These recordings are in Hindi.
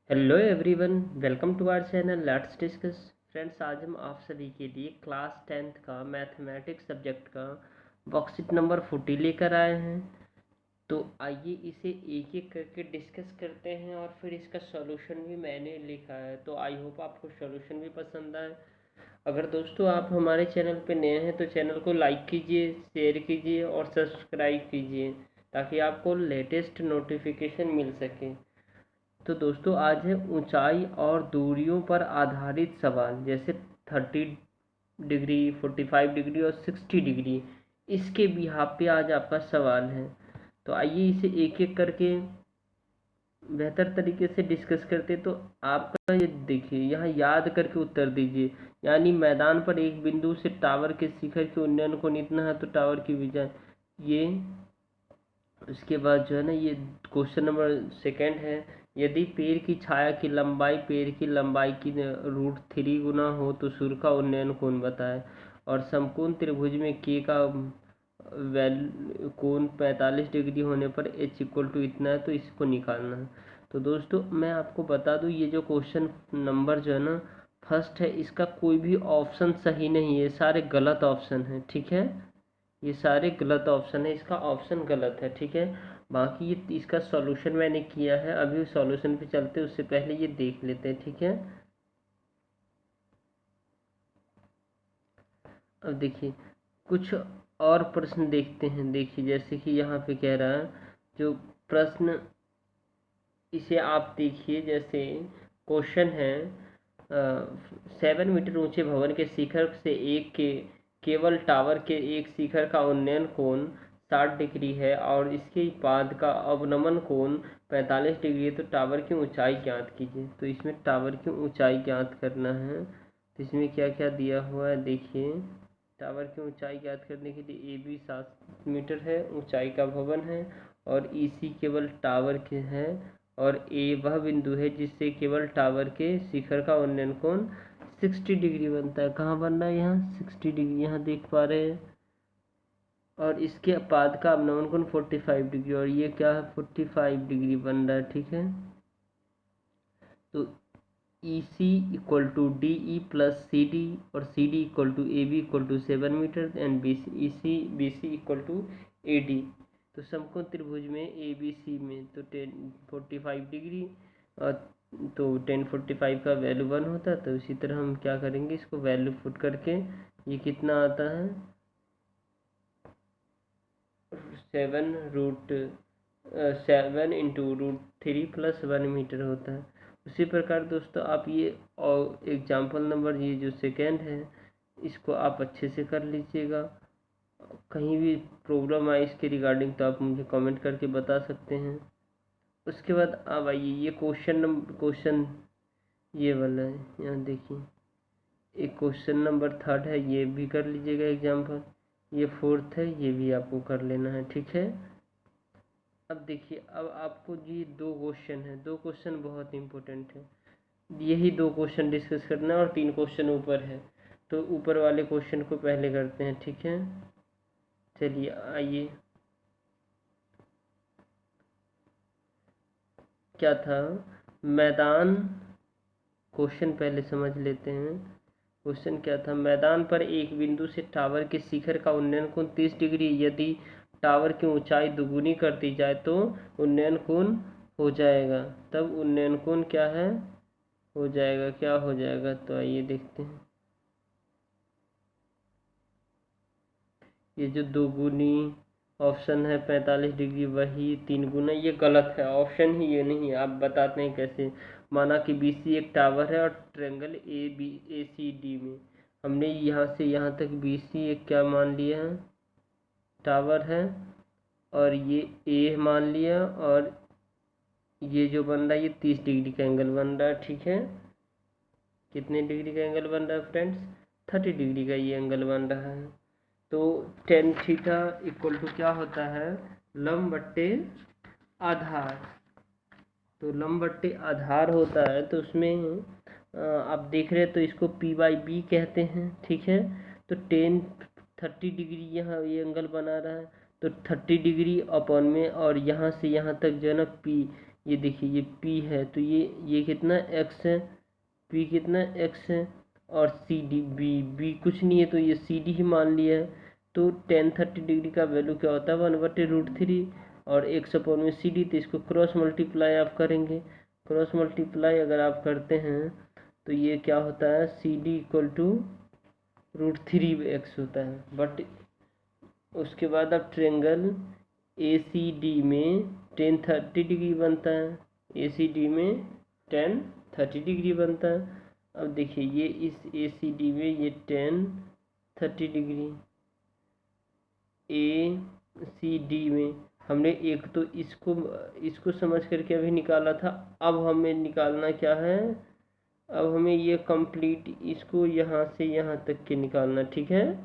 Hello everyone, welcome to our channel let's discuss. Friends, आज हम आप सभी के लिए क्लास 10th का मैथमेटिक्स सब्जेक्ट का वर्कशीट नंबर 40 लेकर आए हैं। तो आइए इसे एक एक करके डिस्कस करते हैं और फिर इसका सॉल्यूशन भी मैंने लिखा है, तो आई होप आपको सॉल्यूशन भी पसंद आए। अगर दोस्तों आप हमारे चैनल पर नए हैं तो चैनल को लाइक कीजिए, शेयर कीजिए और सब्सक्राइब कीजिए ताकि आपको लेटेस्ट नोटिफिकेशन मिल सके। तो दोस्तों आज है ऊंचाई और दूरियों पर आधारित सवाल, जैसे 30 डिग्री, 45 डिग्री और 60 डिग्री, इसके बिहाफ पे आज आपका सवाल है। तो आइए इसे एक एक करके बेहतर तरीके से डिस्कस करते। तो आपका ये देखिए, यहाँ याद करके उत्तर दीजिए। यानी मैदान पर एक बिंदु से टावर के शिखर के उन्नयन कोण इतना है तो टावर की विजय ये। उसके बाद जो है ना, ये क्वेश्चन नंबर सेकंड है, यदि पेड़ की छाया की लंबाई पेड़ की लंबाई की √3 गुना हो तो सूर्य का उन्नयन कोण बताएं। और समकोण त्रिभुज में के का वैल्यू कोण 45 डिग्री होने पर एच इक्वल टू इतना है, तो इसको निकालना है। तो दोस्तों मैं आपको बता दूं, ये जो क्वेश्चन नंबर जो है ना फर्स्ट है, इसका कोई भी ऑप्शन सही नहीं है, सारे गलत ऑप्शन है। ठीक है, ये सारे गलत ऑप्शन है, इसका ऑप्शन गलत है। ठीक है, बाकी ये इसका सॉल्यूशन मैंने किया है, अभी सॉल्यूशन पे चलते उससे पहले ये देख लेते हैं। ठीक है, अब देखिए कुछ और प्रश्न देखते हैं। देखिए जैसे कि यहाँ पे कह रहा है जो प्रश्न, इसे आप देखिए। जैसे क्वेश्चन है 7 मीटर ऊंचे भवन के शिखर से एक के केवल टावर के एक शिखर का उन्नयन कोण 60 डिग्री है और इसके बाद का अवनमन कोण 45 डिग्री है, तो टावर की ऊंचाई ज्ञात कीजिए। तो इसमें टावर की ऊंचाई ज्ञात करना है, तो इसमें क्या क्या दिया हुआ है देखिए। टावर की ऊंचाई ज्ञात करने के लिए ए बी 7 मीटर है, ऊंचाई का भवन है, और ई सी केवल टावर के है, और ए वह बिंदु है जिससे केवल टावर के शिखर का उन्नयन कोण 60 डिग्री बनता है। कहाँ बन रहा है? यहाँ 60 डिग्री, यहाँ देख पा रहे हैं। और इसके बाद का अवनमन कोण 45 डिग्री, और ये क्या है 45 डिग्री बन रहा है। ठीक है, तो E C equal to D E plus C D, और C D equal to A B equal to 7 metre, and B C equal to A D. तो समकोण त्रिभुज में ए बी सी में तो 10 45 डिग्री, और तो 1045 का वैल्यू 1 होता है। तो इसी तरह हम क्या करेंगे, इसको वैल्यू पुट करके ये कितना आता है 7 × √3 + 1 मीटर होता है। उसी प्रकार दोस्तों आप ये और एग्जाम्पल नंबर ये जो सेकेंड है, इसको आप अच्छे से कर लीजिएगा। कहीं भी प्रॉब्लम आए इसके रिगार्डिंग तो आप मुझे कमेंट करके बता सकते हैं। उसके बाद अब आइए ये क्वेश्चन ये वाला है, यहाँ देखिए। एक क्वेश्चन नंबर थर्ड है, ये भी कर लीजिएगा एग्जाम्पल। ये फोर्थ है, ये भी आपको कर लेना है। ठीक है, अब देखिए, अब आपको ये दो क्वेश्चन है, दो क्वेश्चन बहुत इंपॉर्टेंट है। यही दो क्वेश्चन डिस्कस करना है और 3 क्वेश्चन ऊपर है, तो ऊपर वाले क्वेश्चन को पहले करते हैं। ठीक है, चलिए आइए। क्या था मैदान, क्वेश्चन पहले समझ लेते हैं। क्वेश्चन क्या था, मैदान पर एक बिंदु से टावर के शिखर का उन्नयन कोण 30 डिग्री, यदि टावर की ऊंचाई दुगुनी कर दी जाए तो उन्नयन कोण हो जाएगा। तब उन्नयन कोण क्या है, हो जाएगा, क्या हो जाएगा, तो आइए देखते हैं। ये जो दोगुनी ऑप्शन है 45 डिग्री, वही 3 गुना, ये गलत है, ऑप्शन ही ये नहीं है। आप बताते हैं कैसे। माना कि बी सी एक टावर है और ट्रेंगल ए सी डी में हमने यहाँ से यहाँ तक बी सी एक क्या मान लिया है, टावर है, और ये ए मान लिया, और ये जो बन रहा है ये 30 डिग्री का एंगल बन रहा है। ठीक है, कितने डिग्री का एंगल बन रहा है फ्रेंड्स? 30 डिग्री का ये एंगल बन रहा है। तो टेन थीटा इक्वल टू क्या होता है, लंब बट्टे आधार। तो लंब बट्टे आधार होता है, तो उसमें आप देख रहे हैं तो इसको पी बाई बी कहते हैं। ठीक है, तो 30 डिग्री यहाँ ये एंगल बना रहा है, तो 30 डिग्री अपॉन में, और यहाँ से यहाँ तक जो है ना पी, ये देखिए ये p है, तो ये कितना x है, p कितना x है, और सी डी बी कुछ नहीं है, तो ये सी डी ही मान लिया है। तो टेन 30 डिग्री का वैल्यू क्या होता है, 1/√3 और x अपॉन में सी डी। तो इसको क्रॉस मल्टीप्लाई आप करेंगे, क्रॉस मल्टीप्लाई अगर आप करते हैं तो ये क्या होता है, सी डी इक्वल टू √3x होता है। बट उसके बाद अब ट्रेंगल ए सी डी में टेन 30 डिग्री बनता है, ए सी डी में टेन 30 डिग्री बनता है। अब देखिए ये इस ए सी डी में ये टेन 30 डिग्री, ए सी डी में हमने एक तो इसको समझ करके अभी निकाला था। अब हमें निकालना क्या है, अब हमें ये कंप्लीट इसको यहाँ से यहाँ तक के निकालना, ठीक है।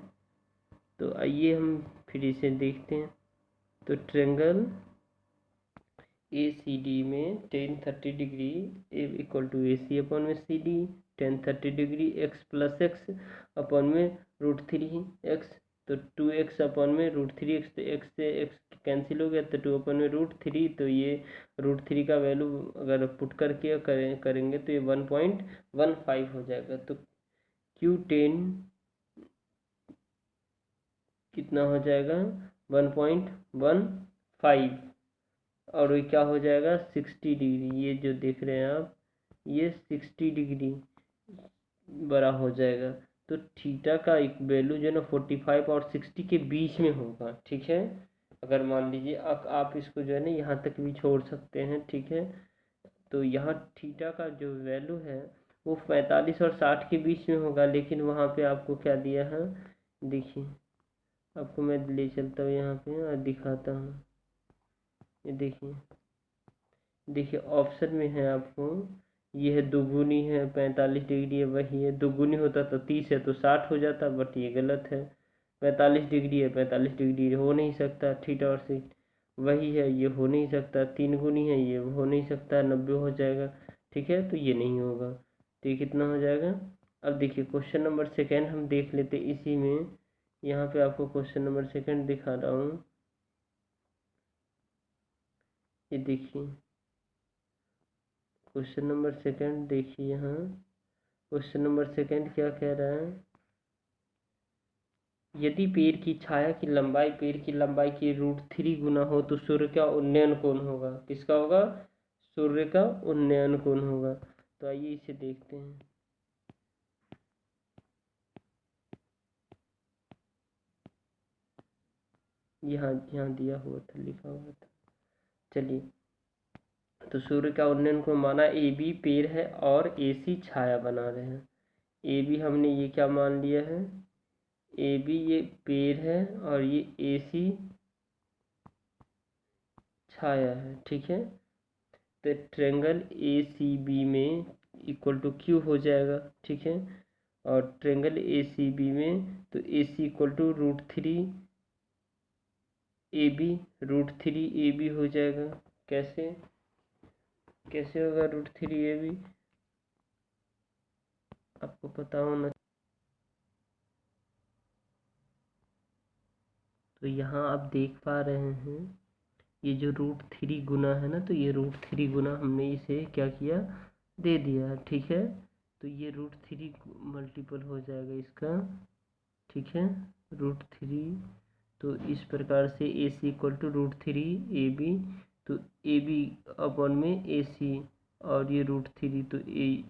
तो आइए हम फिर इसे देखते हैं। तो ट्रेंगल ए सी डी में tan 30 degree A equal to A C upon में C D, tan 30 degree X plus X upon में √3x। तो 2x अपॉन में √3x, तो x से x कैंसिल हो गया, तो 2 अपॉन में √3। तो ये √3 का वैल्यू अगर पुट करके करेंगे तो ये 1.15 हो जाएगा। तो Q10 कितना हो जाएगा, 1.15, और ये क्या हो जाएगा 60 डिग्री। ये जो देख रहे हैं आप, ये 60 डिग्री बड़ा हो जाएगा। तो थीटा का एक वैल्यू जो है ना 45 और 60 के बीच में होगा, ठीक है। अगर मान लीजिए आप इसको जो है ना यहाँ तक भी छोड़ सकते हैं, ठीक है। तो यहाँ थीटा का जो वैल्यू है वो 45 और 60 के बीच में होगा, लेकिन वहाँ पे आपको क्या दिया है, देखिए आपको मैं ले चलता हूँ यहाँ पे और दिखाता हूँ। ये देखिए ऑप्शन में है आपको, ये है दुगुनी है 45 डिग्री है, वही है। दुगुनी होता तो 30 है तो 60 हो जाता, बट ये गलत है। 45 डिग्री है, 45 डिग्री हो नहीं सकता, थीटा और सी वही है, ये हो नहीं सकता। 3 गुनी है, ये हो नहीं सकता, 90 हो जाएगा, ठीक है। तो ये नहीं होगा, तो ये कितना हो जाएगा। अब देखिए क्वेश्चन नंबर सेकेंड हम देख लेते इसी में। यहाँ पे आपको क्वेश्चन नंबर सेकेंड दिखा रहा हूँ, ये देखिए क्वेश्चन नंबर सेकंड देखिए। यहाँ क्वेश्चन नंबर सेकंड क्या कह रहा है, यदि पेड़ की छाया की लंबाई पेड़ की लंबाई की √3 गुना हो तो सूर्य का उन्नयन कोण होगा, किसका होगा, सूर्य का उन्नयन कोण होगा। तो आइए इसे देखते हैं। यहाँ यहाँ दिया हुआ था, लिखा हुआ था, चलिए। तो सूर्य का उन्नयन कोण माना ए बी पेड़ है और ए सी छाया बना रहे हैं। ए बी हमने ये क्या मान लिया है, ए बी ये पेड़ है और ये ए सी छाया है, ठीक है। तो ट्रेंगल ए सी बी में इक्वल टू क्यू हो जाएगा, ठीक है। और ट्रेंगल ए सी बी में तो A C equal to √3 A B, √3 A B हो जाएगा। कैसे कैसे होगा √3 ए बी, आपको पता होना। तो यहाँ आप देख पा रहे हैं ये जो √3 गुना है ना, तो ये √3 गुना हमने इसे क्या किया, दे दिया, ठीक है। तो ये √3 मल्टीपल हो जाएगा इसका, ठीक है, √3। तो इस प्रकार से ए C equal to √3 A B, तो ए बी अपॉन में ए सी और ये √3,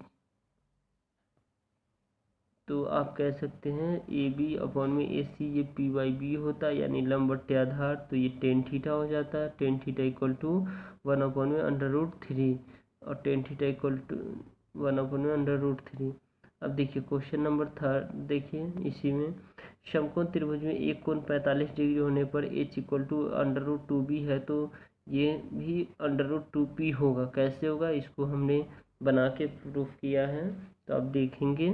तो आप कह सकते हैं ए बी अपॉन में ए सी, ये p/b होता है यानी लंबवत आधार। तो ये टेन थीटा हो जाता है, tan theta equal to 1 upon में √3 और tan theta equal to 1 upon में √3। अब देखिए क्वेश्चन नंबर थर्ड देखिए, इसी में समकोण त्रिभुज में एक कोण 45 डिग्री होने पर h इक्वल टू √2b है, तो ये भी √2p होगा। कैसे होगा, इसको हमने बना के प्रूफ किया है, तो आप देखेंगे।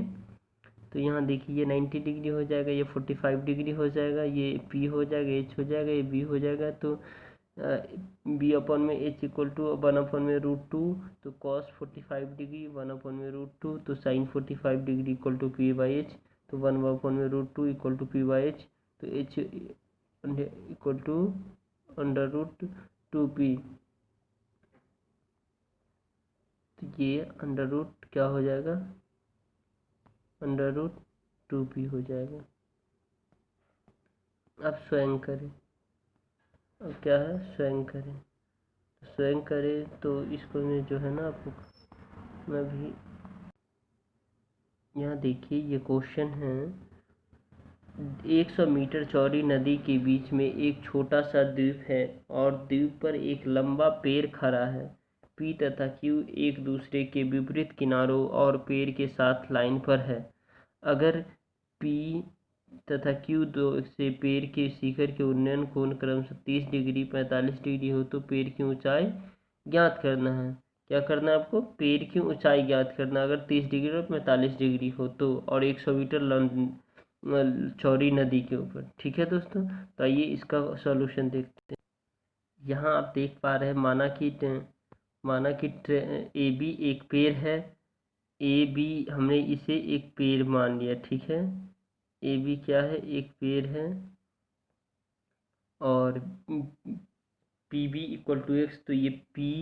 तो यहाँ देखिए ये 90 डिग्री हो जाएगा, ये 45 डिग्री हो जाएगा, ये पी हो जाएगा, एच हो जाएगा, ये बी हो जाएगा। तो बी अपॉन में एच इक्वल टू 1 अपॉन में √2, तो कॉस 45 डिग्री 1 अपॉन में √2, तो sign 45 degree equal to p/h, तो 1 अपॉन में √2 इक्वल टू p/h, तो h इक्वल टू √2p। तो ये अंडर रूट क्या हो जाएगा, अंडर रूट 2p हो जाएगा। अब स्वयं करें, अब क्या है स्वयं करें, स्वयं करें तो इसको मैं जो है ना आपको मैं भी यहाँ देखिए ये क्वेश्चन है। 100 मीटर चौड़ी नदी के बीच में एक छोटा सा द्वीप है और द्वीप पर एक लंबा पेड़ खड़ा है। पी तथा क्यू एक दूसरे के विपरीत किनारों और पेड़ के साथ लाइन पर है। अगर पी तथा क्यू दो से पेड़ के शिखर के उन्नयन कोण क्रमशः 30 डिग्री 45 डिग्री हो तो पेड़ की ऊंचाई ज्ञात करना है। क्या करना है आपको, पेड़ की ऊंचाई ज्ञात करना, अगर 30 डिग्री और 45 डिग्री हो तो, और 100 मीटर चौड़ी नदी के ऊपर। ठीक है दोस्तों, तो आइए इसका सॉल्यूशन देखते हैं। यहाँ आप देख पा रहे हैं, माना कि ए बी एक पेड़ है, ए बी हमने इसे एक पेड़ मान लिया। ठीक है, ए बी क्या है, एक पेड़ है, और P B equal to x, तो ये पी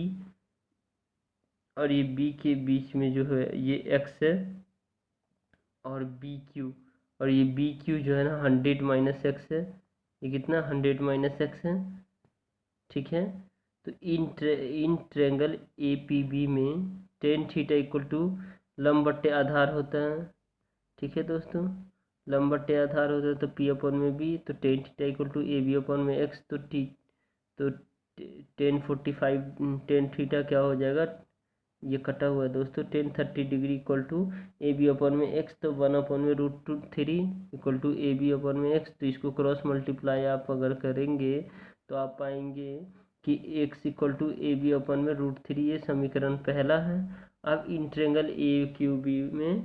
और ये बी के बीच में जो है ये एक्स है, और बी क्यू, और ये बी क्यू जो है ना 100 माइनस एक्स है, ये कितना 100 माइनस एक्स है। ठीक है, तो in triangle A P B में टेन थीटा इक्वल टू लंब बट्टे आधार होता है। ठीक है दोस्तों, लंब बट्टे आधार होता है तो पी अपन में बी, तो tan theta equal to A B upon में एक्स, तो 1045 थीटा क्या हो जाएगा, ये कटा हुआ है दोस्तों, 1030 degree equal to A B upon में एक्स, तो 1/√3 equal to A B upon में एक्स। तो इसको क्रॉस मल्टीप्लाई आप अगर करेंगे तो आप पाएंगे कि X equal to A B upon में √3, ये समीकरण पहला है। अब इन ट्रेंगल ए क्यू बी में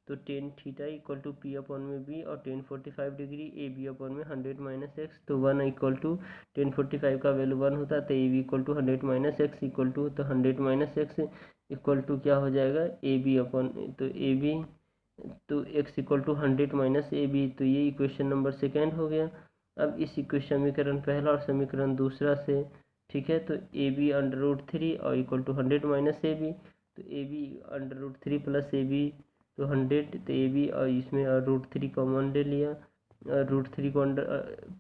तो 10 theta equal to P upon में बी, और 1045 डिग्री ए बी अपन में 100 माइनस एक्स, तो 1 इक्वल टू 1045 का वैल्यू 1 होता है, तो A B equal to 100 minus x equal to, तो 100 माइनस एक्स इक्वल टू क्या हो जाएगा, ए बी अपन, तो ए बी तो x equal to 100 minus A B, तो ये इक्वेशन नंबर सेकेंड हो गया। अब इस इक्वेशन समीकरण पहला और समीकरण दूसरा से, ठीक है, तो ए बी √3 और equal to 100 minus A B, तो A B √3 plus A B तो 100, तो ए बी और इसमें √3 कॉमन ले लिया, √3 को अंडर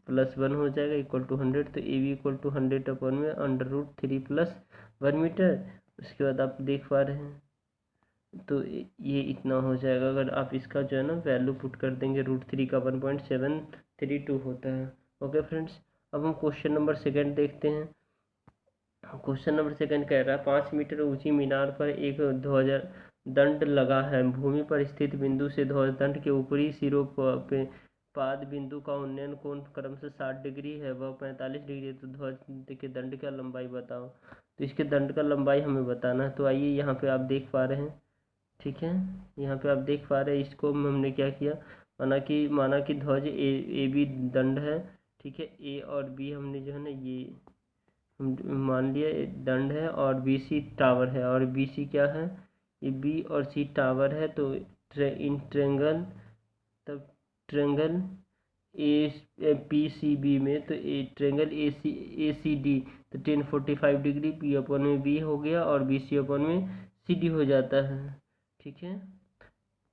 प्लस 1 हो जाएगा इक्वल टू 100, तो ए बी इक्वल टू 100 अपन में √3 प्लस 1 मीटर। उसके बाद आप देख पा रहे हैं तो ये इतना हो जाएगा। अगर आप इसका जो है ना वैल्यू पुट कर देंगे, √3 का 1.732 होता है। ओके फ्रेंड्स, अब हम क्वेश्चन नंबर सेकेंड देखते हैं। क्वेश्चन नंबर सेकेंड कह रहा है 5 मीटर ऊंची मीनार पर एक ध्वज दंड लगा है। भूमि पर स्थित बिंदु से ध्वज दंड के ऊपरी सिरों पे पाद बिंदु का उन्नयन कोण क्रमशः 60 डिग्री है, वह 45 डिग्री है, तो ध्वज के दंड का लंबाई बताओ। तो इसके दंड का लंबाई हमें बताना है। तो आइए यहाँ पे आप देख पा रहे हैं, ठीक है, यहाँ पे आप देख पा रहे हैं, इसको हमने क्या किया, माना कि ध्वज ए बी दंड है। ठीक है, ए और बी हमने जो है ना ये हम मान लिया दंड है, और बी सी टावर है, और बी सी क्या है, ये बी और सी टावर है। तो इन ट्रेंगल, तब triangle A P C B में, तो ट्रेंगल ए सी डी, तो 1045 डिग्री पी अपन में बी हो गया, और बी सी अपन में सी डी हो जाता है। ठीक है,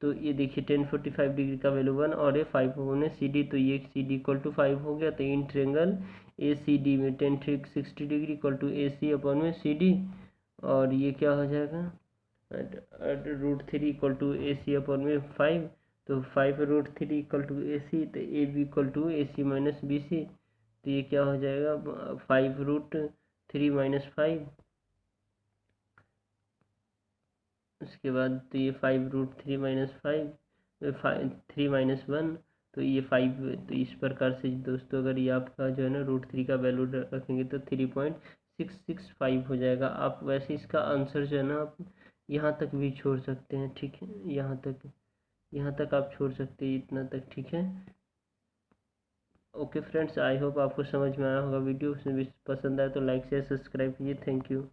तो ये देखिए 1045 डिग्री का वैल्यू 1 और ये 5 होने सी डी, तो ये सी डी इक्वल टू 5 हो गया। तो in triangle A C D में 1060 डिग्री इक्वल टू ए सी अपन में सी डी, और ये क्या हो जाएगा √3 इक्वल टू ए सी अपन में 5, तो 5 √3 इक्वल टू ए सी, तो A B equal to A C minus B C, तो ये क्या हो जाएगा 5 √3 माइनस 5, उसके बाद तो ये 5 √3 माइनस 3 माइनस 1, तो ये 5, तो इस प्रकार से दोस्तों अगर ये आपका जो है ना √3 का वैल्यू रखेंगे तो 3.665 हो जाएगा। आप वैसे इसका आंसर जो है ना आप यहाँ तक भी छोड़ सकते हैं। ठीक है, यहाँ तक आप छोड़ सकते हैं, इतना तक। ठीक है, ओके फ्रेंड्स, आई होप आपको समझ में आया होगा वीडियो। उसमें भी पसंद आए तो लाइक शेयर सब्सक्राइब कीजिए। Thank you.